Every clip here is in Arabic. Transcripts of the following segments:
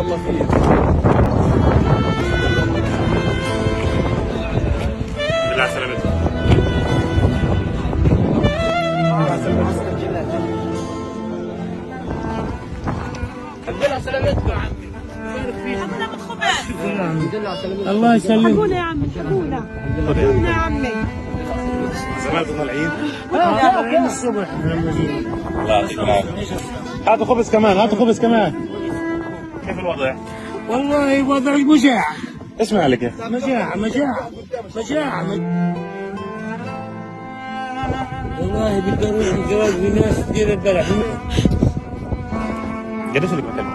الله فيك. بالله على سلامتك. الحمد لله على سلامتكم يا عمي. الحمد لله على سلامتكم. الله يسلمك. حبونا يا عمي حبونا. حبونا يا عمي. زمان طالعين. من الصبح الله يعطيكم العافية. هاتوا خبز كمان، هاتوا خبز كمان. كيف الوضع؟ والله وضع مجاعة. ايش مالك يا مجاعة مجاعة مجاعة. والله بالضروري الجواز بناس كثير البلح. قديش لك مكان؟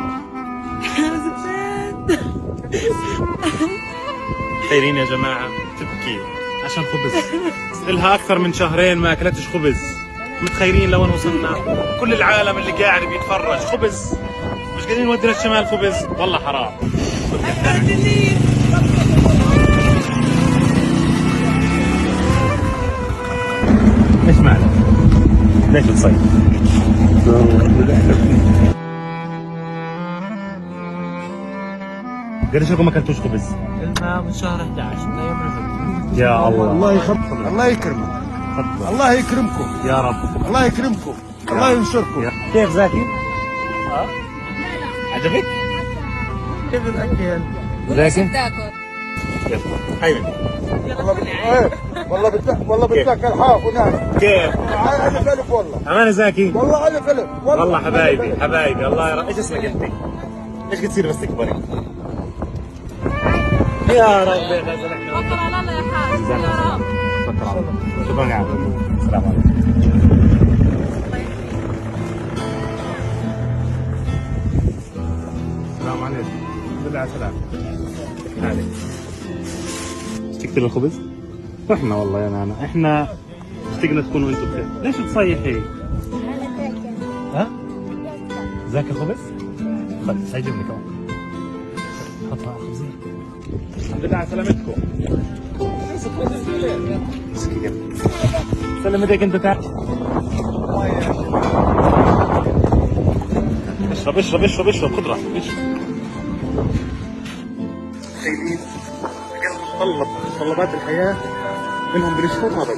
خيرين يا جماعة تبكي عشان خبز. إلها أكثر من شهرين ما أكلتش خبز. متخيلين لوين وصلنا؟ كل العالم اللي قاعد بيتفرج خبز. مش قادرين نودي للشمال خبز، والله حرام. ايش مالك؟ ليش بتصيح؟ قديش لكم ما اكلتوش خبز؟ قلنا من شهر 11 من يوم الفجر. يا الله. الله يخبطك، الله يكرمك، الله يكرمكم، يا رب. الله يكرمكم، الله ينصركم. كيف زاكي؟ عجبك؟ كيف الاكل؟ زاكي؟ تاكل هيا والله بتاكل حاف ونعم. كيف؟ ألف ألف والله. أمانة زاكي؟ والله ألف ألف والله حبايبي حبايبي الله يرحمك. ايش اسمك انت؟ ايش بتصير بس تكبري؟ يا رب يا غزل احنا شكرا لله يا حاج يا رب. شكرا يا عم. السلام عليكم. السلام عليكم. بالله على السلامة. عليك. اشتقت للخبز؟ رحنا والله يا نانا، احنا اشتقنا تكونوا انتم بخير. ليش تصيحي؟ ها؟ ذاك خبز؟ خبز هيجيبني كمان. حطها على خبزين. الحمد لله على سلامتكم. سلم ايديك انت تعال. اشرب اشرب اشرب اشرب خضرة اشرب. تخيلين متطلبات الحياة منهم بنشفط ما بقى.